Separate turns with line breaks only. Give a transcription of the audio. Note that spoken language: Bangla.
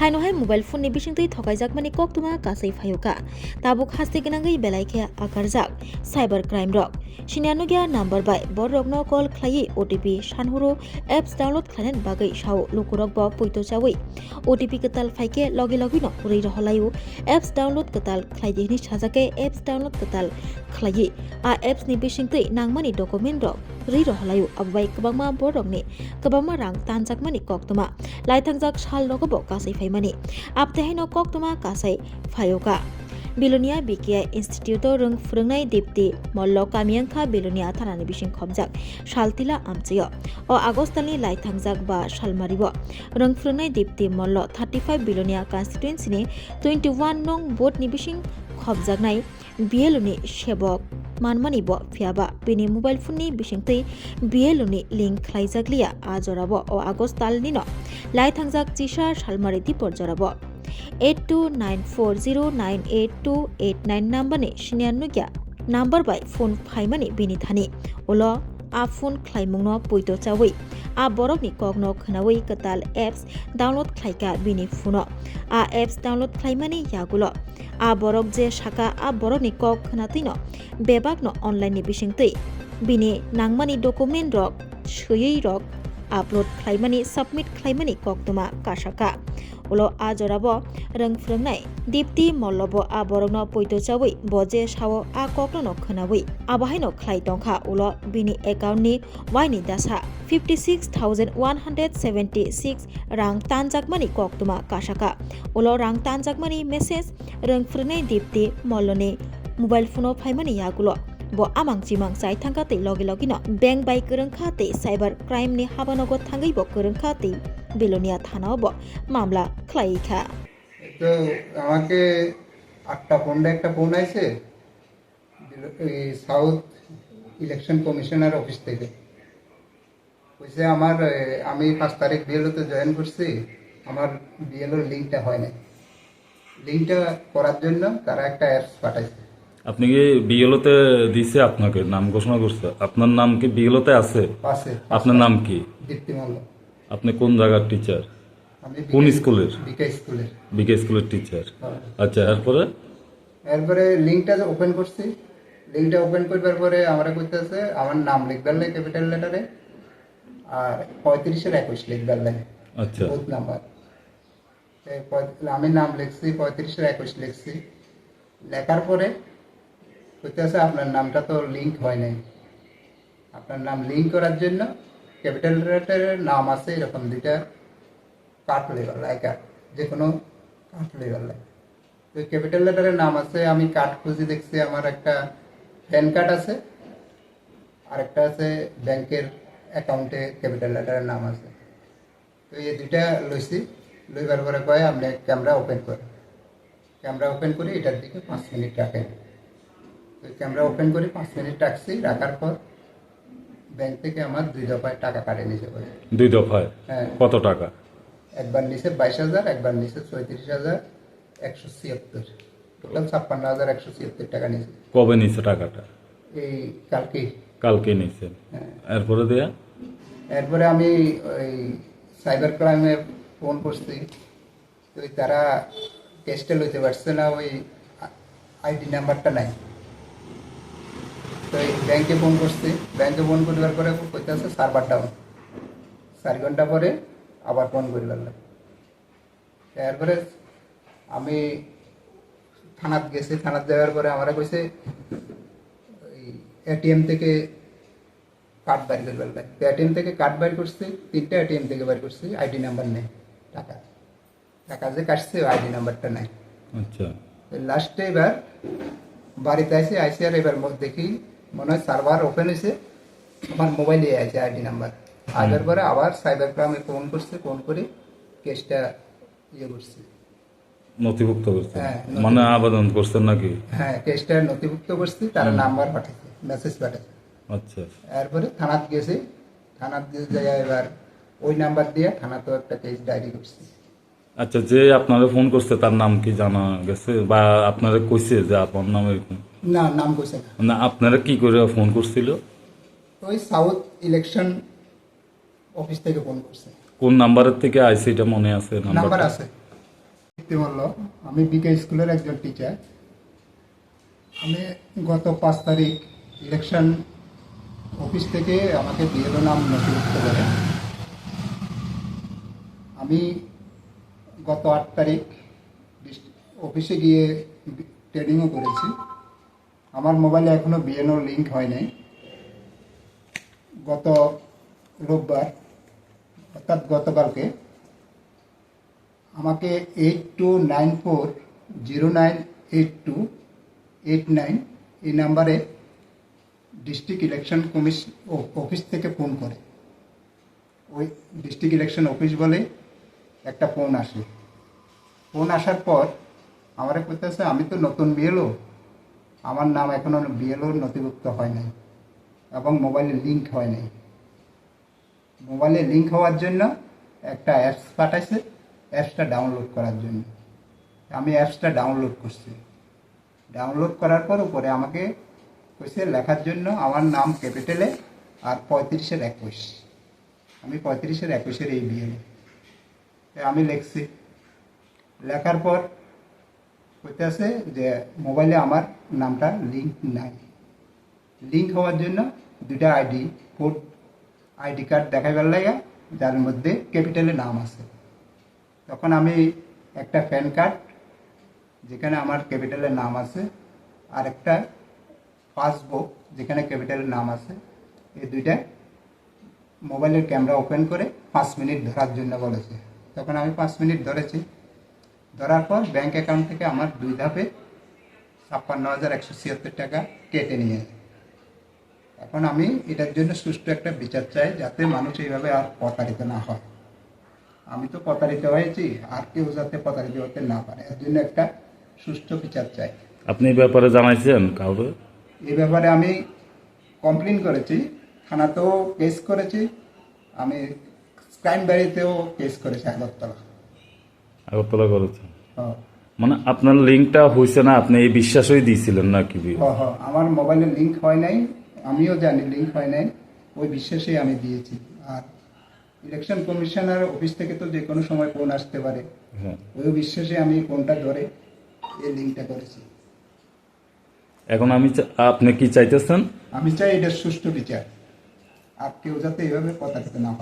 Hainohai mobile phone ni bisingtui thokaijak mani koktuma kasai phayoka tabuk haste ginangai belaikhe akarjak cyber crime rok sinianugya number by borrokno call khlai OTP sanhuru apps download khlainen bagai sao lukurok bo poito chawi OTP ketal phaike logi no rei roholayu apps download ketal khlaidi ni sajake apps download ketal khlai a apps ni bisingtui nangmani document rok rei roholayu abai kwbangma borokni kwbangma rang tanjakmani koktuma laithangjak sal rogobo kasai phaimani aptehaino koktuma kasai phayoka Bilonia BKI Institute rung frungnai dipti mollo kamiangkha Bilonia thanani bising khobjak saltila amchiyo o agostani laithangjak ba salmaribo rung frungnai dipti mollo 35 Bilonia constituency ni 21 nong vote ni bising khobjaknai BLoni sebok manmani bo phiaba bini mobile phone ni bisingtui BLoni link khlaijakliya ajorabo o agostalni no laithangjak chisa salmari dipor jorabo 8294098289 number ni sinianugya number by phone phaimani bini thani ulo a phone khlaimungno poito chawi a borok ni kokno khnawi ketal apps download khlaika bini phono a apps download khlaimani yagulo a borok je saka a borok ni kok khnatino bebak no online ni bisingtui bini nangmani document rok suyei rok upload khlaimani submit khlaimani koktuma kasaka ulo ajorabo rung frungnai dipti mollobo a borokno poito chawi boje sawo a kokno khnawi abahaino khlai tongkha ulo bini account ni waini dasa 56,176 rang tanjakmani koktuma kasaka ulo rang tanjakmani message rung frungnai dipti molloni mobile phone phaimani yagulo bo amang chimang chai thangkate logi no bank by kurungkhate cyber crime ni habanogo thangai bo kurungkhate Bilonia থানাও bo মামলা খাইখা
তো আমাকে 8টা ফোন একটা ফোন আইছে এই সাউথ ইলেকশন কমিশনার অফিস থেকে কইছে আমার আমি 5 তারিখ বিএলওতে জয়েন করছি আমার বিএলওর লিংকটা হয় না লিংকটা করার জন্য তারা একটা অ্যাপস পাঠাইছে
আপনি কি বিএলওতে দিছে আপনাকে নাম ঘোষণা করছে আপনার নাম কি বিএলওতে আছে
আছে
আপনার নাম কি
দীপ্তি মল্ল
আপনি কোন জায়গার টিচার
আমি
কোন স্কুলের
বিকে স্কুলের
টিচার আচ্ছা এরপরে
লিংকটা ওপেন করছি লিংকটা ওপেন করবার পরে আমরা কইতেছে আমার নাম লিখবার লাগে ক্যাপিটাল লেটারে আর 35 এর 21 লিখবার লাগে
আচ্ছা
বুথ নাম্বার আমি নাম লিখছি 35 এর 21 লিখছি লেখার পরে কইতেছে আপনার নামটা তো লিংক হয় নাই আপনার নাম লিংক করার জন্য ক্যাপিটাল লেটারের নাম আছে এরকম দুইটা কাট লেবার লাইক যে কোনো কাট লেবার লাইক তো ক্যাপিটাল লেটারের নাম আছে আমি কাট খুঁজে দেখছি আমার একটা প্যান কার্ড আছে আর একটা আছে ব্যাংকের অ্যাকাউন্টে ক্যাপিটাল লেটারের নাম আছে তো এই দুইটা লইছি লইবার পরে কয় আপনি ক্যামেরা ওপেন করি এটার দিকে 5 মিনিট রাখেন তো ক্যামেরা ওপেন করি 5 মিনিট রাখছি রাখার পর ব্যাংক থেকে আমার 2 দফায় টাকা কাটে নিছে
2 দফায়
হ্যাঁ
কত টাকা
একবার নিছে 22,000 একবার নিছে 34,176 টোটাল 56,176 টাকা নিছে
কবে নিছে টাকাটা
এই কালকে
নিছে এরপরে
এরপরে আমি ওই সাইবার ক্রাইমে ফোন করছি তো তারা কেসটা লইতে পারছে না ওই আইডি নাম্বারটা নাই তো ব্যাংকে ফোন করার পরে কইতেছে সার্ভার ডাউন 4 ঘন্টা পরে আবার ফোন করলাম এরপরে আমি থানাত গেছি থানাত যাওয়ার পরে আমরা কইছে এটিএম থেকে কার্ড বাইর করবার লাগে এটিএম থেকে কার্ড বাইর করছি 3টা এটিএম থেকে বাইর করছি আইডি নাম্বার নেই টাকা যে কাটছে আইডি নাম্বারটা নাই
আচ্ছা
লাস্টে এবার বাড়িতে আইসি আর এবার দেখি মনে হয় সার্ভার ওপেন হয়েছে আমার মোবাইলে আছে আইডি নাম্বার আসার পরে আবার সাইবার ক্রাইমে ফোন করে কেসটা করছি
নথিভুক্ত করছে মানে আবেদন করছেন নাকি
হ্যাঁ কেসটা নথিভুক্ত করছি তারা নাম্বার পাঠাইছে মেসেজ পাঠাইছে
আচ্ছা
এরপরে থানাত গেছি থানাত যায় এবার ওই নাম্বার দিয়ে থানাতে একটা কেস ডায়েরি করছি
আচ্ছা যে আপনারে ফোন করছে তার নাম কি জানা গেছে বা আপনারে কইছে যে আপনার নাম এরকম
না নাম কইছে
না আপনারা কি করে ফোন করছিল
ওই সাউথ ইলেকশন অফিস থেকে ফোন করছে
কোন নাম্বারের থেকে আইছে এটা মনে আছে
নাম্বার আছে দেখতে বললো আমি বিকে স্কুলের একজন টিচার। আমি গত 5 তারিখ ইলেকশন অফিস থেকে আমাকে বিএলও নাম নথিভুক্ত করে। আমি গত 8 তারিখ অফিসে গিয়ে ট্রেনিংও করেছি। আমার মোবাইলে এখনো বিএলও লিঙ্ক হয় নাই। গত রোববার অর্থাৎ গতকালকে আমাকে 8294098289 এই নাম্বারে ডিস্ট্রিক্ট ইলেকশন কমিশন অফিস থেকে ফোন করে। ওই ডিস্ট্রিক্ট ইলেকশন অফিস বলে একটা ফোন আসে। ফোন আসার পর আমারে কইতেছে আমি তো নতুন বিএলও, আমার নাম এখনো বিএলও নথিভুক্ত হয় নাই এবং মোবাইলে লিঙ্ক হয় নাই। মোবাইলে লিঙ্ক হওয়ার জন্য একটা অ্যাপস পাঠাইছে, অ্যাপসটা ডাউনলোড করার জন্য। আমি অ্যাপসটা ডাউনলোড করছি। ডাউনলোড করার পর উপরে আমাকে কইছে লেখার জন্য আমার নাম ক্যাপিটালে আর 35-21। আমি 35-21 এই বিএলও। আমি লিখছি, লেখার পর কইতে আছে যে মোবাইলে আমার নামটা লিঙ্ক নাই। লিঙ্ক হওয়ার জন্য দুটা আইডি কার্ড দেখাইবার লাগে যার মধ্যে ক্যাপিটালে নাম আছে। তখন আমি একটা প্যান কার্ড যেখানে আমার ক্যাপিটালের নাম আছে আর একটা পাসবুক যেখানে ক্যাপিটালের নাম আছে, এই দুইটা মোবাইলের ক্যামেরা ওপেন করে 5 মিনিট ধরার জন্য বলেছে। তখন আমি 5 মিনিট ধরেছি। ধরার পর ব্যাংক অ্যাকাউন্ট থেকে আমার 2 ধাপে 56,176 টাকা কেটে নিয়ে। এখন আমি এটার জন্য সুষ্ঠু একটা বিচার চাই, যাতে মানুষ এইভাবে আর প্রতারিত না হয়। আমি তো প্রতারিত হয়েছি, আর কেউ যাতে প্রতারিত হতে না পারে, এর জন্য একটা সুষ্ঠু বিচার চাই।
আপনি এই ব্যাপারে জানাইছেন কাউকে?
এই ব্যাপারে আমি কমপ্লেন করেছি, থানাতেও কেস করেছি, আমি ক্রাইম বাড়িতেও কেস করেছি
আগরতলা করেছেন?
হ্যাঁ
মানে আপনার লিঙ্কটা হয়েছে না, আপনি এই বিশ্বাসই দিয়েছিলেন না কি?
হ্যাঁ, আমার মোবাইলে লিঙ্ক হয় নাই, আমিও জানি লিঙ্ক হয় নাই, ওই বিশ্বাসেই আমি দিয়েছি। আর ইলেকশন কমিশনার অফিস থেকে তো যে কোনো সময় ফোন আসতে পারে,
হ্যাঁ।
ওই বিশ্বাসে আমি ফোনটা ধরে এই লিঙ্কটা করেছি।
এখন আপনি কি চাইতেছেন?
আমি চাই এটা সুষ্ঠু বিচার, আর কেউ যাতে এভাবে প্রতারিত না হয়।